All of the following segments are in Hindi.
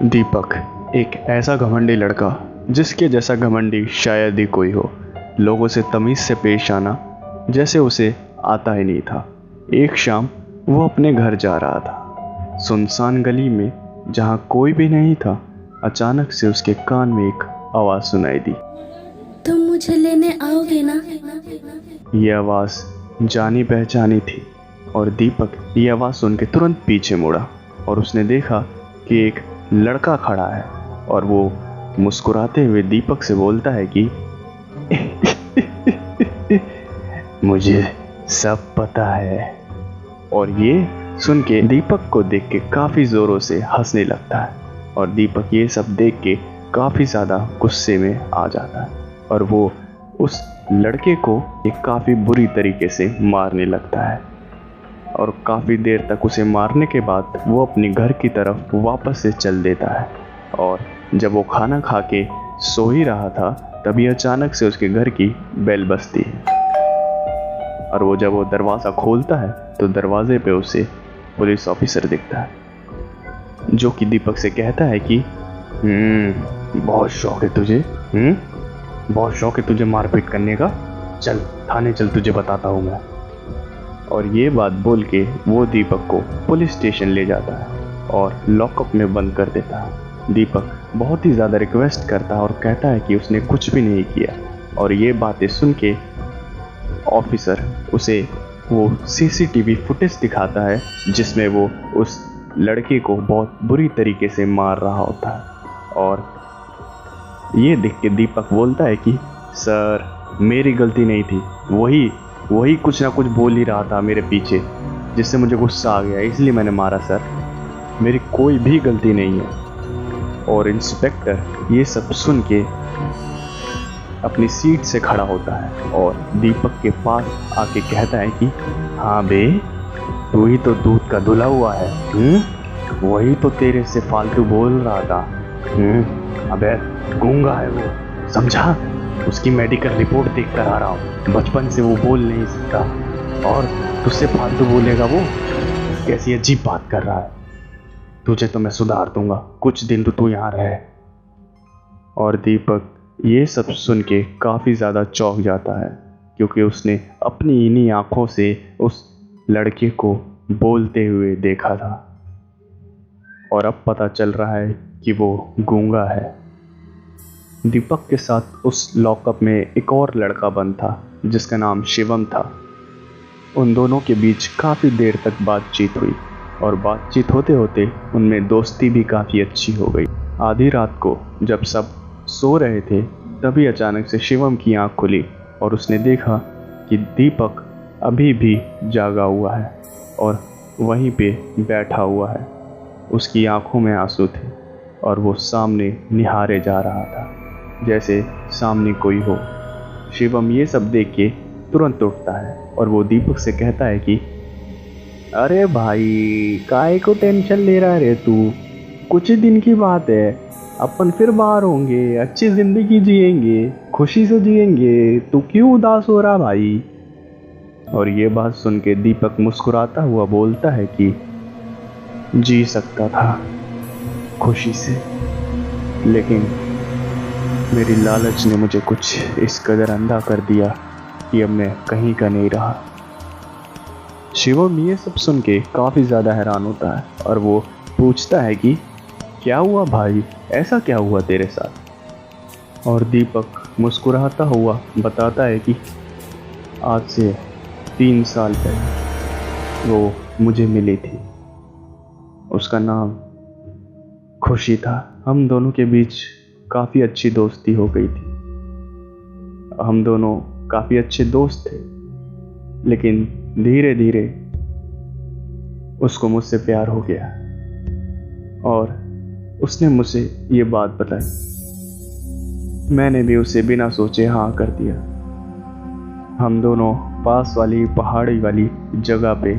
दीपक एक ऐसा घमंडी लड़का जिसके जैसा घमंडी शायद ही कोई हो। लोगों से तमीज से पेश आना जैसे उसे आता ही नहीं था। एक शाम वो अपने घर जा रहा था। सुनसान गली में जहाँ कोई भी नहीं था, अचानक से उसके कान में एक आवाज़ सुनाई दी। तुम मुझे लेने आओगे ना? ये आवाज़ जानी पहचानी थी और दीपक ये आवाज़ सुन के तुरंत पीछे मुड़ा और उसने देखा कि एक लड़का खड़ा है और वो मुस्कुराते हुए दीपक से बोलता है कि मुझे सब पता है। और ये सुन के दीपक को देख के काफ़ी ज़ोरों से हंसने लगता है और दीपक ये सब देख के काफ़ी ज़्यादा गुस्से में आ जाता है और वो उस लड़के को एक काफ़ी बुरी तरीके से मारने लगता है। और काफ़ी देर तक उसे मारने के बाद वो अपने घर की तरफ वापस से चल देता है। और जब वो खाना खा के सो ही रहा था तभी अचानक से उसके घर की बेल बजती है और वो जब वो दरवाज़ा खोलता है तो दरवाजे पे उसे पुलिस ऑफिसर दिखता है जो कि दीपक से कहता है कि बहुत शौक है तुझे, बहुत शौक है तुझे मारपीट करने का, चल थाने चल, तुझे बताता हूँ मैं। और ये बात बोल के वो दीपक को पुलिस स्टेशन ले जाता है और लॉकअप में बंद कर देता है। दीपक बहुत ही ज़्यादा रिक्वेस्ट करता है और कहता है कि उसने कुछ भी नहीं किया। और ये बातें सुन के ऑफिसर उसे वो सीसीटीवी फुटेज दिखाता है जिसमें वो उस लड़के को बहुत बुरी तरीके से मार रहा होता है। और ये देख के दीपक बोलता है कि सर मेरी गलती नहीं थी, वही कुछ ना कुछ बोल ही रहा था मेरे पीछे जिससे मुझे गुस्सा आ गया, इसलिए मैंने मारा सर, मेरी कोई भी गलती नहीं है। और इंस्पेक्टर ये सब सुन के अपनी सीट से खड़ा होता है और दीपक के पास आके कहता है कि हाँ बे, तू ही तो दूध का धुला हुआ है, वही तो तेरे से फालतू बोल रहा था। अबे गूंगा है वो, समझा? उसकी मेडिकल रिपोर्ट देख कर आ रहा हूँ, बचपन से वो बोल नहीं सकता और तुझसे फालतू बोलेगा वो? कैसी अजीब बात कर रहा है, तुझे तो मैं सुधार दूंगा, कुछ दिन तो तू यहाँ रहे। और दीपक ये सब सुन के काफ़ी ज़्यादा चौंक जाता है क्योंकि उसने अपनी इन्हीं आँखों से उस लड़के को बोलते हुए देखा था और अब पता चल रहा है कि वो गूंगा है। दीपक के साथ उस लॉकअप में एक और लड़का बंद था जिसका नाम शिवम था। उन दोनों के बीच काफ़ी देर तक बातचीत हुई और बातचीत होते होते उनमें दोस्ती भी काफ़ी अच्छी हो गई। आधी रात को जब सब सो रहे थे तभी अचानक से शिवम की आंख खुली और उसने देखा कि दीपक अभी भी जागा हुआ है और वहीं पे बैठा हुआ है। उसकी आंखों में आंसू थे और वो सामने निहारे जा रहा था जैसे सामने कोई हो। शिवम ये सब देख के तुरंत उठता है और वो दीपक से कहता है कि अरे भाई, काहे को टेंशन ले रहा है तू, कुछ ही दिन की बात है, अपन फिर बाहर होंगे, अच्छी ज़िंदगी जिएंगे, खुशी से जिएंगे, तू क्यों उदास हो रहा भाई? और ये बात सुन के दीपक मुस्कुराता हुआ बोलता है कि जी सकता था खुशी से, लेकिन मेरी लालच ने मुझे कुछ इस कदर अंधा कर दिया कि अब मैं कहीं का नहीं रहा। शिवम ये सब सुन के काफ़ी ज़्यादा हैरान होता है और वो पूछता है कि क्या हुआ भाई, ऐसा क्या हुआ तेरे साथ? और दीपक मुस्कुराता हुआ बताता है कि आज से 3 साल पहले वो मुझे मिली थी, उसका नाम खुशी था। हम दोनों के बीच काफ़ी अच्छी दोस्ती हो गई थी, हम दोनों काफ़ी अच्छे दोस्त थे, लेकिन धीरे धीरे उसको मुझसे प्यार हो गया और उसने मुझे ये बात बताई। मैंने भी उसे बिना सोचे हाँ कर दिया। हम दोनों पास वाली पहाड़ी वाली जगह पे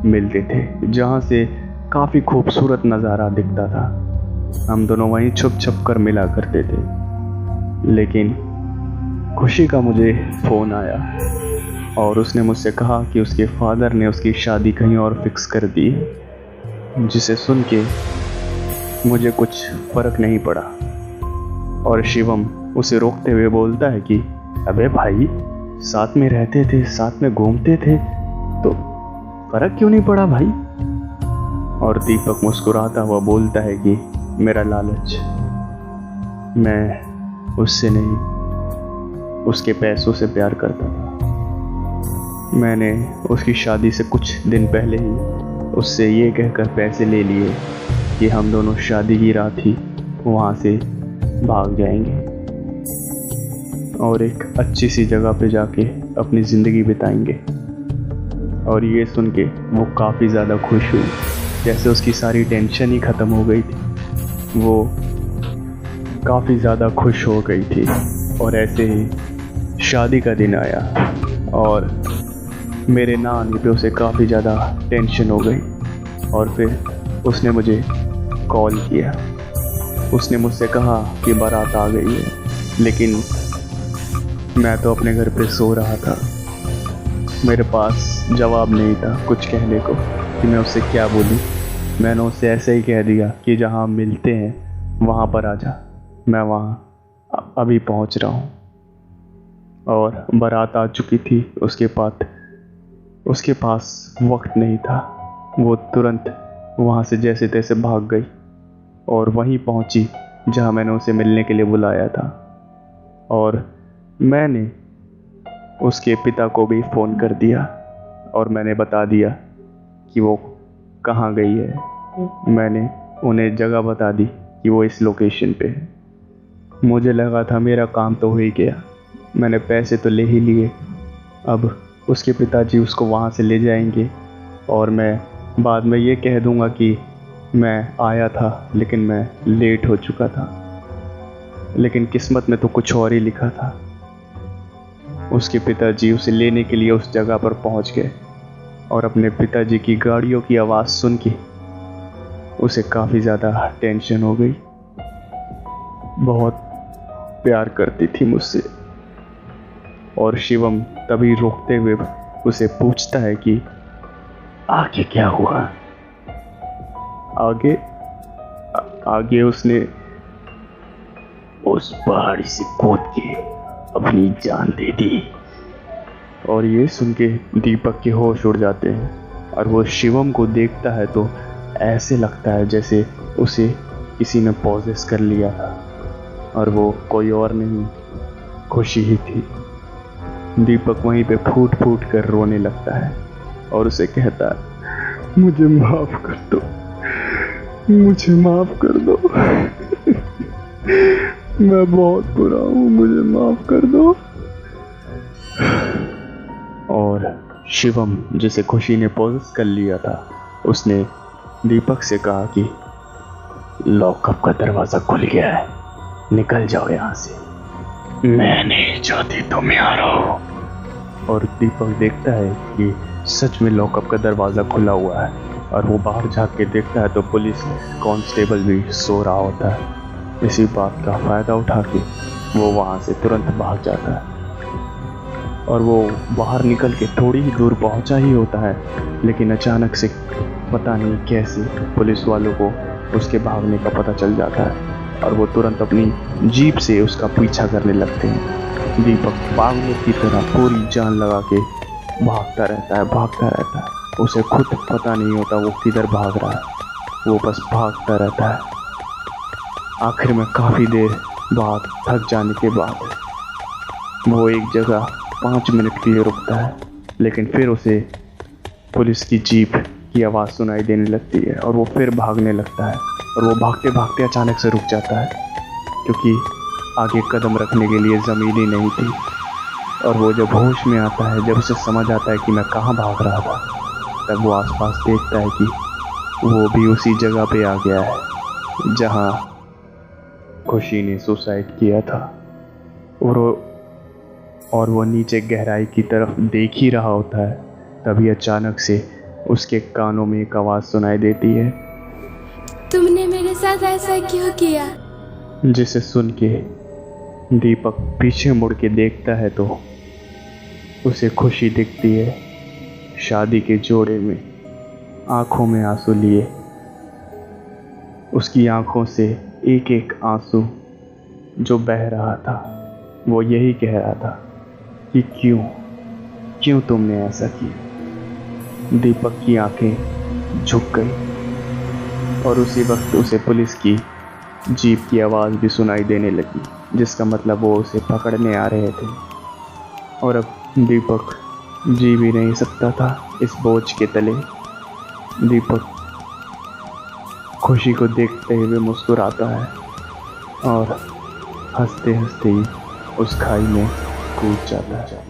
मिलते थे जहाँ से काफ़ी खूबसूरत नज़ारा दिखता था। हम दोनों वहीं छुप छुप कर मिला करते थे, लेकिन खुशी का मुझे फ़ोन आया और उसने मुझसे कहा कि उसके फादर ने उसकी शादी कहीं और फिक्स कर दी, जिसे सुन के मुझे कुछ फ़र्क नहीं पड़ा। और शिवम उसे रोकते हुए बोलता है कि अबे भाई, साथ में रहते थे, साथ में घूमते थे, तो फ़र्क क्यों नहीं पड़ा भाई? और दीपक मुस्कुराता हुआ बोलता है कि मेरा लालच, मैं उससे नहीं, उसके पैसों से प्यार करता था। मैंने उसकी शादी से कुछ दिन पहले ही उससे ये कहकर पैसे ले लिए कि हम दोनों शादी की रात ही वहाँ से भाग जाएंगे और एक अच्छी सी जगह पे जाके अपनी ज़िंदगी बिताएंगे। और ये सुन के वो काफ़ी ज़्यादा खुश हुई, जैसे उसकी सारी टेंशन ही ख़त्म हो गई थी। वो काफ़ी ज़्यादा खुश हो गई थी। और ऐसे ही शादी का दिन आया और मेरे ना आने पे उसे काफ़ी ज़्यादा टेंशन हो गई। और फिर उसने मुझे कॉल किया। उसने मुझसे कहा कि बारात आ गई है, लेकिन मैं तो अपने घर पे सो रहा था। मेरे पास जवाब नहीं था कुछ कहने को कि मैं उससे क्या बोलूं। मैंने उससे ऐसे ही कह दिया कि जहां हम मिलते हैं वहां पर आ जा, मैं वहां अभी पहुंच रहा हूं। और बारात आ चुकी थी। उसके पास वक्त नहीं था। वो तुरंत वहां से जैसे तैसे भाग गई और वहीं पहुंची जहां मैंने उसे मिलने के लिए बुलाया था। और मैंने उसके पिता को भी फ़ोन कर दिया और मैंने बता दिया कि वो कहाँ गई है। मैंने उन्हें जगह बता दी कि वो इस लोकेशन पे है। मुझे लगा था मेरा काम तो हो ही गया, मैंने पैसे तो ले ही लिए। अब उसके पिताजी उसको वहाँ से ले जाएंगे और मैं बाद में ये कह दूँगा कि मैं आया था लेकिन मैं लेट हो चुका था। लेकिन किस्मत में तो कुछ और ही लिखा था। उसके पिताजी उसे लेने के लिए उस जगह पर पहुंच गए और अपने पिताजी की गाड़ियों की आवाज़ सुन के उसे काफ़ी ज़्यादा टेंशन हो गई। बहुत प्यार करती थी मुझसे। और शिवम तभी रोकते हुए उसे पूछता है कि आगे क्या हुआ? आगे उसने उस पहाड़ी से कूद के अपनी जान दे दी। और ये सुन के दीपक के होश उड़ जाते हैं और वो शिवम को देखता है तो ऐसे लगता है जैसे उसे किसी ने पॉजेस कर लिया था और वो कोई और नहीं, खुशी ही थी। दीपक वहीं पे फूट फूट कर रोने लगता है और उसे कहता है मुझे माफ़ कर दो, मुझे माफ़ कर दो, मैं बहुत बुरा हूँ, मुझे माफ़ कर दो। और शिवम, जिसे खुशी ने पॉजेस कर लिया था, उसने दीपक से कहा कि लॉकअप का दरवाज़ा खुल गया है, निकल जाओ यहाँ से, मैं नहीं चाहती तुम यहाँ रहो। और दीपक देखता है कि सच में लॉकअप का दरवाज़ा खुला हुआ है और वो बाहर झाँक के देखता है तो पुलिस कांस्टेबल भी सो रहा होता है। इसी बात का फ़ायदा उठा के वो वहाँ से तुरंत भाग जाता है और वो बाहर निकल के थोड़ी ही दूर पहुँचा ही होता है, लेकिन अचानक से पता नहीं कैसे पुलिस वालों को उसके भागने का पता चल जाता है और वो तुरंत अपनी जीप से उसका पीछा करने लगते हैं। दीपक पागलों की तरह पूरी जान लगा के भागता रहता है। उसे खुद पता नहीं होता वो किधर भाग रहा है, वो बस भागता रहता है। आखिर में काफ़ी देर बाद थक जाने के बाद वो एक जगह 5 मिनट के लिए रुकता है, लेकिन फिर उसे पुलिस की जीप की आवाज़ सुनाई देने लगती है और वो फिर भागने लगता है। और वो भागते भागते अचानक से रुक जाता है क्योंकि आगे कदम रखने के लिए ज़मीन ही नहीं थी। और वो जब होश में आता है, जब उसे समझ आता है कि मैं कहाँ भाग रहा था, तब वो आसपास देखता है कि वो भी उसी जगह पे आ गया है जहाँ खुशी ने सुसाइड किया था। और वो नीचे गहराई की तरफ देख ही रहा होता है, तभी अचानक से उसके कानों में एक आवाज़ सुनाई देती है, तुमने मेरे साथ ऐसा क्यों किया? जिसे सुन के दीपक पीछे मुड़ के देखता है तो उसे खुशी दिखती है। शादी के जोड़े में आंखों में आंसू लिए, उसकी आंखों से एक एक आंसू जो बह रहा था वो यही कह रहा था कि क्यों तुमने ऐसा किया। दीपक की आंखें झुक गई और उसी वक्त उसे पुलिस की जीप की आवाज़ भी सुनाई देने लगी, जिसका मतलब वो उसे पकड़ने आ रहे थे। और अब दीपक जी भी नहीं सकता था इस बोझ के तले। दीपक खुशी को देखते हुए मुस्कुराता है और हंसते हंसते ही उस खाई में कूद जाता है।